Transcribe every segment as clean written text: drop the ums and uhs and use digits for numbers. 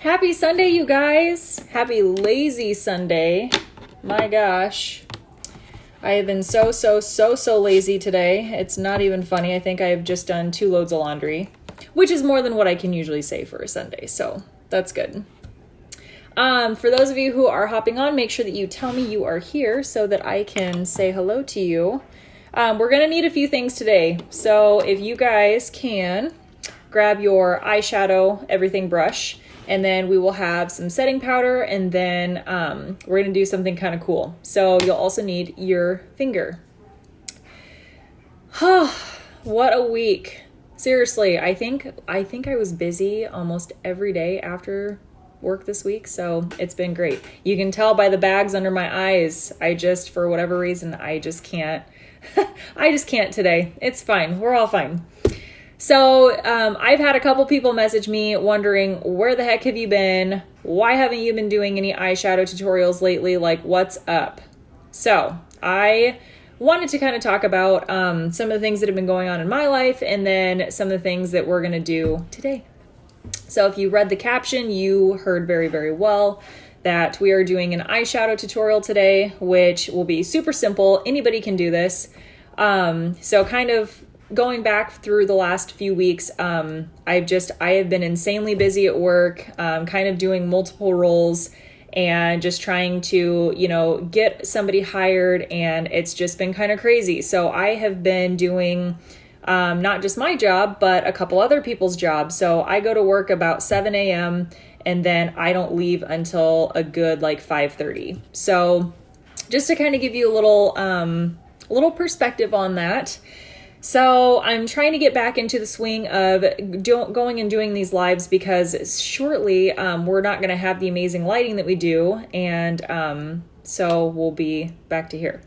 Happy Sunday, you guys. Happy lazy Sunday. My gosh. I have been so lazy today. It's not even funny. I think I have just done 2 loads of laundry, which is more than what I can usually say for a Sunday. So that's good. For those of you who are hopping on, make sure that you tell me you are here so that I can say hello to you. We're going to need a few things today. So if you guys can grab your eyeshadow everything brush, and then we will have some setting powder, and then we're going to do something kind of cool. So you'll also need your finger. What a week. Seriously, I think I was busy almost every day after work this week, so it's been great. You can tell by the bags under my eyes. For whatever reason, I just can't. I just can't today. It's fine. We're all fine. So I've had a couple people message me wondering, where the heck have you been? Why haven't you been doing any eyeshadow tutorials lately? Like, what's up? So I wanted to kind of talk about some of the things that have been going on in my life, and then some of the things that we're going to do today. So if you read the caption, you heard very well that we are doing an eyeshadow tutorial today, which will be super simple. Anybody can do this. So kind of going back through the last few weeks, I have been insanely busy at work, kind of doing multiple roles and just trying to, get somebody hired, and it's just been kind of crazy. So I have been doing not just my job, but a couple other people's jobs. So I go to work about 7 a.m. and then I don't leave until a good 5:30. So just to kind of give you a little perspective on that. So I'm trying to get back into the swing of going and doing these lives, because shortly we're not going to have the amazing lighting that we do, and so we'll be back to here.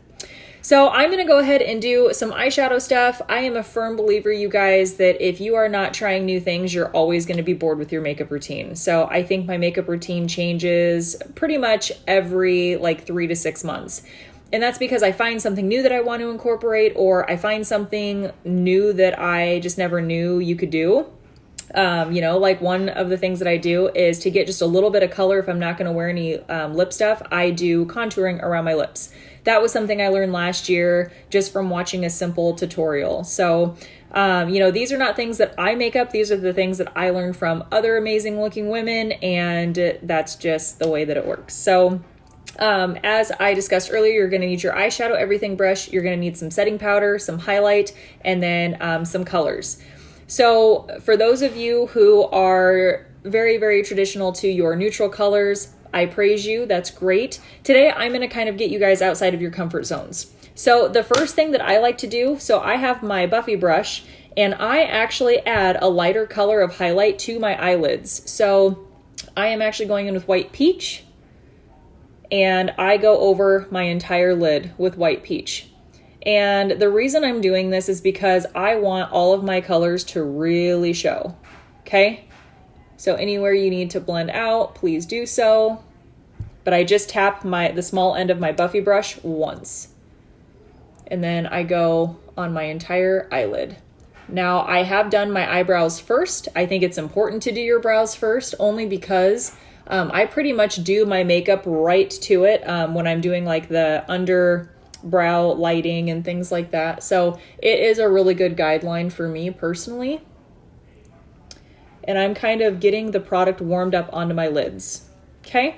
So I'm going to go ahead and do some eyeshadow stuff. I am a firm believer, you guys, that if you are not trying new things, you're always going to be bored with your makeup routine. So I think my makeup routine changes pretty much every 3 to 6 months. And that's because I find something new that I want to incorporate, or I find something new that I just never knew you could do. One of the things that I do is to get just a little bit of color. If I'm not going to wear any lip stuff, I do contouring around my lips. That was something I learned last year just from watching a simple tutorial. So, these are not things that I make up. These are the things that I learned from other amazing looking women, and that's just the way that it works. So, as I discussed earlier, you're going to need your eyeshadow everything brush. You're going to need some setting powder, some highlight, and then some colors. So for those of you who are very traditional to your neutral colors, I praise you. That's great. Today, I'm going to kind of get you guys outside of your comfort zones. So the first thing that I like to do, so I have my Buffy brush, and I actually add a lighter color of highlight to my eyelids. So I am actually going in with White Peach, and I go over my entire lid with White Peach. And the reason I'm doing this is because I want all of my colors to really show, okay? So anywhere you need to blend out, please do so. But I just tap the small end of my Buffy brush once. And then I go on my entire eyelid. Now, I have done my eyebrows first. I think it's important to do your brows first, only because I pretty much do my makeup right to it when I'm doing the underbrow lighting and things like that. So it is a really good guideline for me personally. And I'm kind of getting the product warmed up onto my lids. Okay.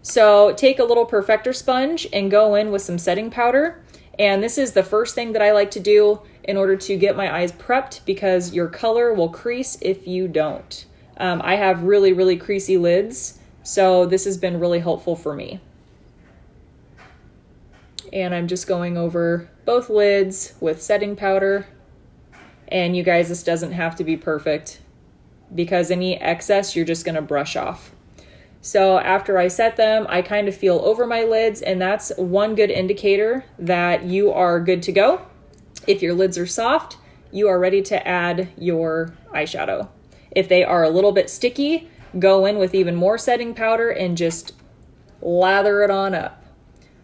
So take a little perfector sponge and go in with some setting powder. And this is the first thing that I like to do in order to get my eyes prepped, because your color will crease if you don't. I have really creasy lids, so this has been really helpful for me. And I'm just going over both lids with setting powder. And you guys, this doesn't have to be perfect, because any excess you're just going to brush off. So after I set them, I kind of feel over my lids, and that's one good indicator that you are good to go. If your lids are soft, you are ready to add your eyeshadow. If they are a little bit sticky, go in with even more setting powder and just lather it on up.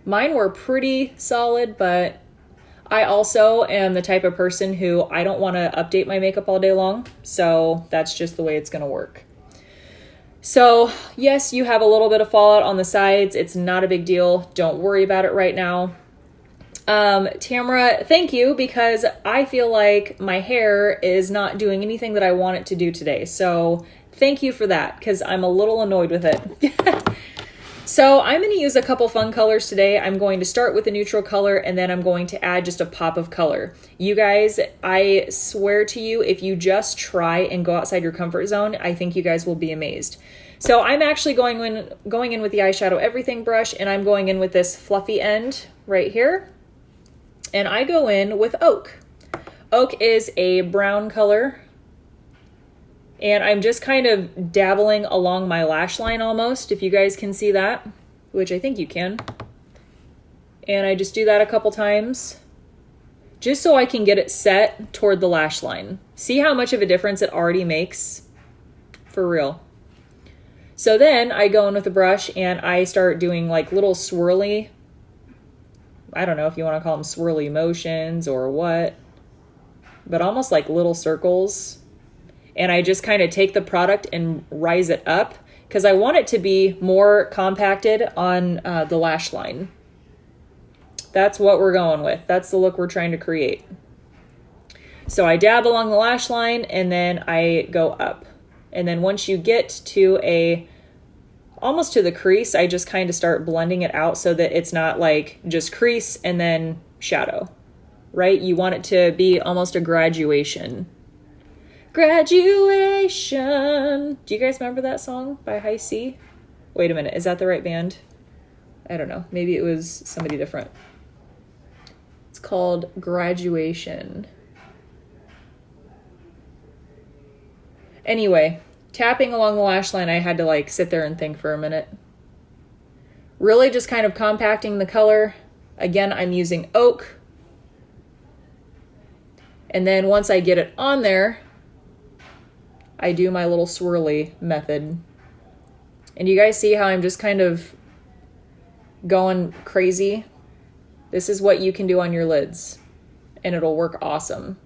Mine were pretty solid, but I also am the type of person who I don't want to update my makeup all day long, so that's just the way it's going to work. So yes, you have a little bit of fallout on the sides. It's not a big deal. Don't worry about it right now. Tamara, thank you, because I feel like my hair is not doing anything that I want it to do today. So thank you for that, because I'm a little annoyed with it. So I'm going to use a couple fun colors today. I'm going to start with a neutral color, and then I'm going to add just a pop of color. You guys, I swear to you, if you just try and go outside your comfort zone, I think you guys will be amazed. So I'm actually going in with the Eyeshadow Everything brush, and I'm going in with this fluffy end right here. And I go in with Oak. Oak is a brown color. And I'm just kind of dabbling along my lash line almost, if you guys can see that, which I think you can. And I just do that a couple times, just so I can get it set toward the lash line. See how much of a difference it already makes? For real. So then I go in with a brush and I start doing like little swirly, I don't know if you want to call them swirly motions or what, but almost like little circles. And I just kind of take the product and rise it up because I want it to be more compacted on the lash line. That's what we're going with. That's the look we're trying to create. So I dab along the lash line and then I go up. And then once you get to almost to the crease, I just kind of start blending it out so that it's not like just crease and then shadow, right? You want it to be almost a graduation. Graduation. Do you guys remember that song by High C? Wait a minute, is that the right band? I don't know. Maybe it was somebody different. It's called Graduation. Anyway, tapping along the lash line, I had to like sit there and think for a minute. Really just kind of compacting the color. Again, I'm using Oak. And then once I get it on there, I do my little swirly method. And you guys see how I'm just kind of going crazy? This is what you can do on your lids, and it'll work awesome.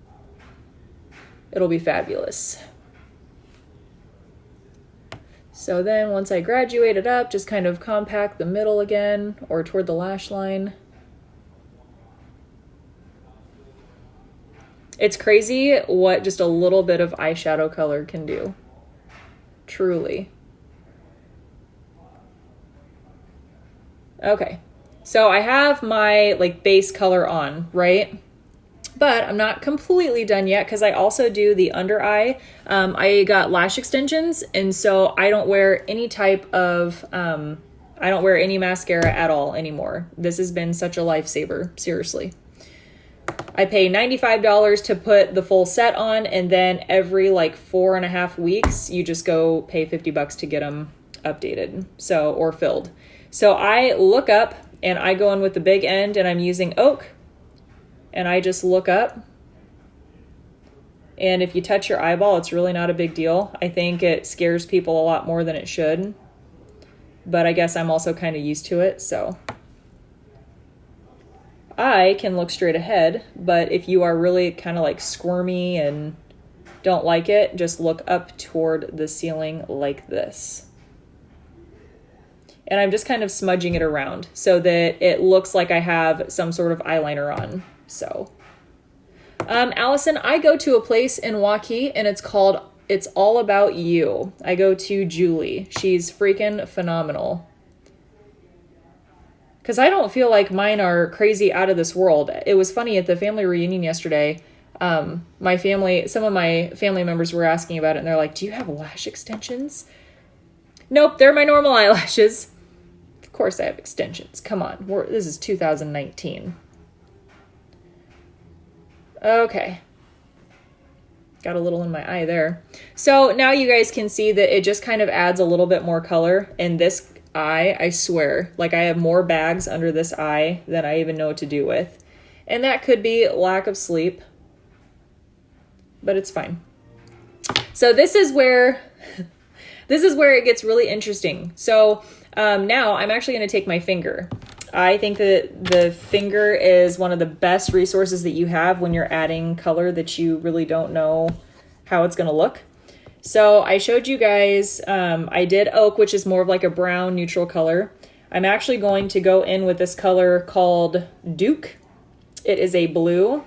It'll be fabulous. So then once I graduate it up, just kind of compact the middle again, or toward the lash line. It's crazy what just a little bit of eyeshadow color can do. Truly. Okay, so I have my like base color on, right? But I'm not completely done yet because I also do the under eye. I got lash extensions, and so I don't wear any type of, I don't wear any mascara at all anymore. This has been such a lifesaver, seriously. I pay $95 to put the full set on, and then every like 4.5 weeks, you just go pay $50 to get them updated, or filled. So I look up and I go in with the big end, and I'm using Oak, and I just look up. And if you touch your eyeball, it's really not a big deal. I think it scares people a lot more than it should, but I guess I'm also kind of used to it, so. I can look straight ahead, but if you are really kind of like squirmy and don't like it, just look up toward the ceiling like this. And I'm just kind of smudging it around so that it looks like I have some sort of eyeliner on. So, Allison, I go to a place in Waukee and it's called It's All About You. I go to Julie. She's freaking phenomenal. Because I don't feel like mine are crazy out of this world. It was funny at the family reunion yesterday. Some of my family members were asking about it, and they're like, do you have lash extensions? Nope, they're my normal eyelashes. Of course I have extensions. Come on, this is 2019. Okay. Got a little in my eye there. So now you guys can see that it just kind of adds a little bit more color in this eye. I swear, like I have more bags under this eye than I even know what to do with. And that could be lack of sleep, but it's fine. So this is where it gets really interesting. So now I'm actually going to take my finger. I think that the finger is one of the best resources that you have when you're adding color that you really don't know how it's going to look. So I showed you guys, I did oak, which is more of like a brown neutral color. I'm actually going to go in with this color called Duke. It is a blue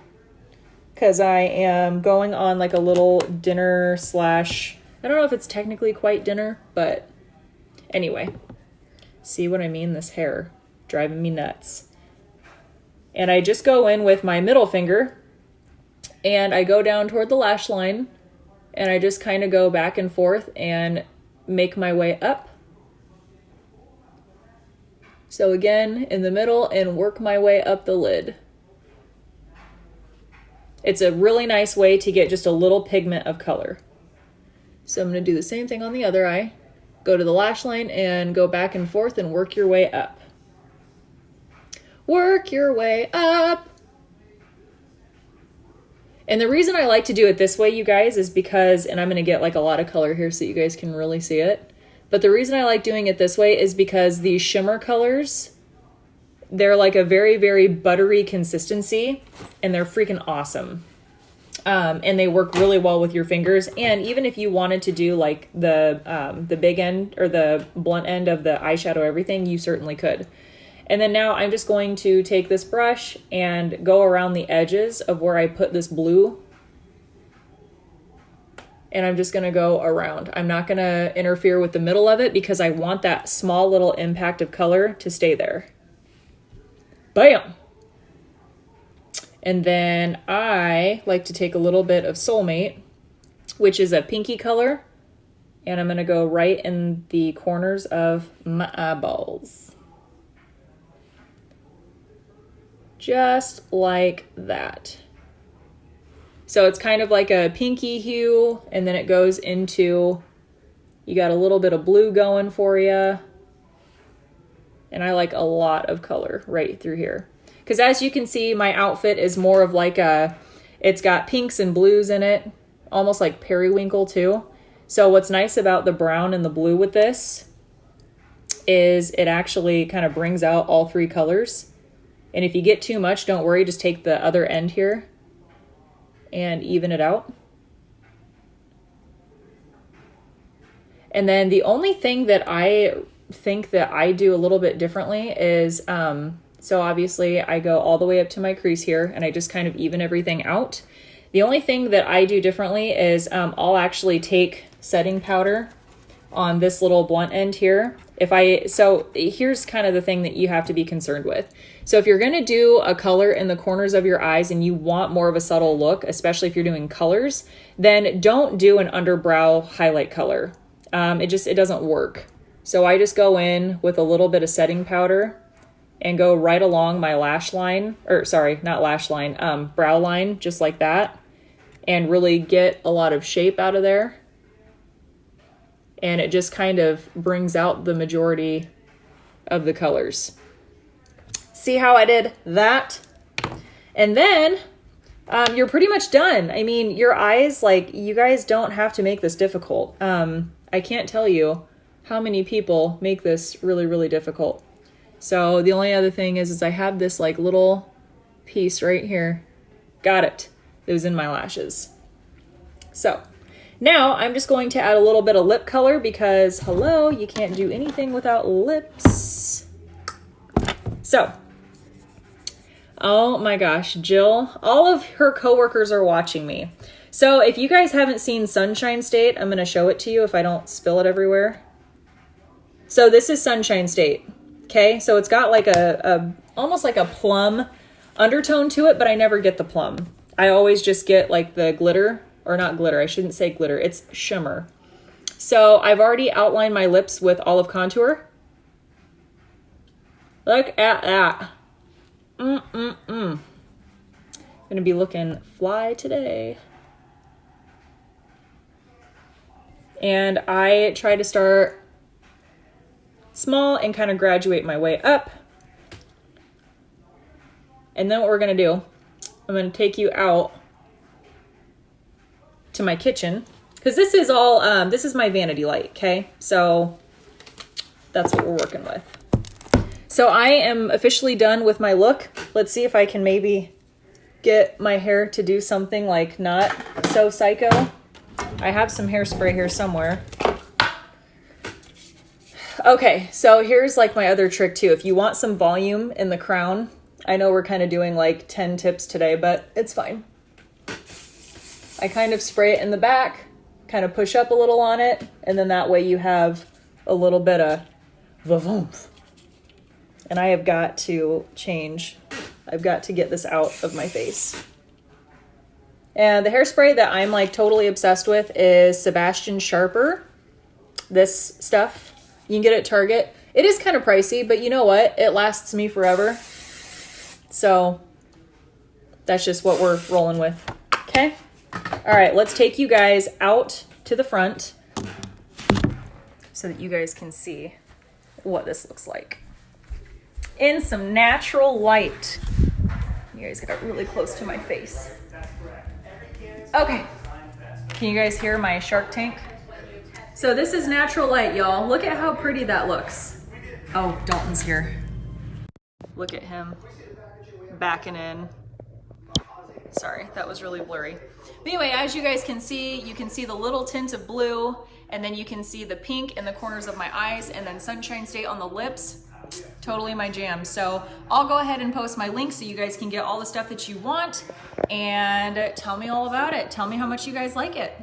because I am going on like a little dinner slash, I don't know if it's technically quite dinner, but anyway, see what I mean? This hair driving me nuts. And I just go in with my middle finger and I go down toward the lash line and I just kind of go back and forth and make my way up. So again, in the middle and work my way up the lid. It's a really nice way to get just a little pigment of color. So I'm going to do the same thing on the other eye. Go to the lash line and go back and forth and work your way up. Work your way up. And the reason I like to do it this way, you guys, is because, and I'm going to get like a lot of color here so you guys can really see it. But the reason I like doing it this way is because these shimmer colors, they're like a very, very buttery consistency and they're freaking awesome. And they work really well with your fingers. And even if you wanted to do like the big end or the blunt end of the eyeshadow everything, you certainly could. And then now I'm just going to take this brush and go around the edges of where I put this blue. And I'm just gonna go around. I'm not gonna interfere with the middle of it because I want that small little impact of color to stay there. Bam! And then I like to take a little bit of Soulmate, which is a pinky color, and I'm gonna go right in the corners of my eyeballs. Just like that. So it's kind of like a pinky hue, and then it goes into, you got a little bit of blue going for you. And I like a lot of color right through here. Because as you can see, my outfit is more of like a, it's got pinks and blues in it, almost like periwinkle too. So what's nice about the brown and the blue with this is it actually kind of brings out all three colors. And if you get too much, don't worry, just take the other end here and even it out. And then the only thing that I think that I do a little bit differently is, so obviously I go all the way up to my crease here and I just kind of even everything out. The only thing that I do differently is I'll actually take setting powder on this little blunt end here. So here's kind of the thing that you have to be concerned with. So if you're gonna do a color in the corners of your eyes and you want more of a subtle look, especially if you're doing colors, then don't do an underbrow highlight color. It doesn't work. So I just go in with a little bit of setting powder and go right along my lash line, or sorry, not lash line, brow line, just like that, and really get a lot of shape out of there. And it just kind of brings out the majority of the colors. See how I did that? And then you're pretty much done. I mean, your eyes, like, you guys don't have to make this difficult. I can't tell you how many people make this really, really difficult. So the only other thing is I have this like little piece right here. Got it. It was in my lashes. So now I'm just going to add a little bit of lip color because, hello, you can't do anything without lips. So, oh my gosh, Jill, all of her coworkers are watching me. So if you guys haven't seen Sunshine State, I'm going to show it to you if I don't spill it everywhere. So this is Sunshine State. Okay, so it's got like almost like a plum undertone to it, but I never get the plum. I always just get like the glitter, or not glitter, I shouldn't say glitter, it's shimmer. So I've already outlined my lips with olive contour. Look at that. Gonna be looking fly today. And I try to start small and kind of graduate my way up. And then what we're gonna do, I'm gonna take you out to my kitchen because this is all, this is my vanity light, okay? So that's what we're working with. So I am officially done with my look. Let's see if I can maybe get my hair to do something like not so psycho. I have some hairspray here somewhere. Okay, so here's like my other trick too. If you want some volume in the crown, I know we're kind of doing like 10 tips today, but it's fine. I kind of spray it in the back, kind of push up a little on it, and then that way you have a little bit of va-voom. And I have got to change. I've got to get this out of my face. And the hairspray that I'm like totally obsessed with is Sebastian Sharper. This stuff, you can get it at Target. It is kind of pricey, but you know what? It lasts me forever. So that's just what we're rolling with. Okay? All right, let's take you guys out to the front so that you guys can see what this looks like. In some natural light. You guys got really close to my face. Okay. Can you guys hear my Shark Tank? So this is natural light, y'all. Look at how pretty that looks. Oh, Dalton's here. Look at him backing in. Sorry, that was really blurry. But anyway, as you guys can see the little tint of blue, and then you can see the pink in the corners of my eyes, and then Sunshine State on the lips. Totally my jam. So I'll go ahead and post my link so you guys can get all the stuff that you want, and tell me all about it. Tell me how much you guys like it.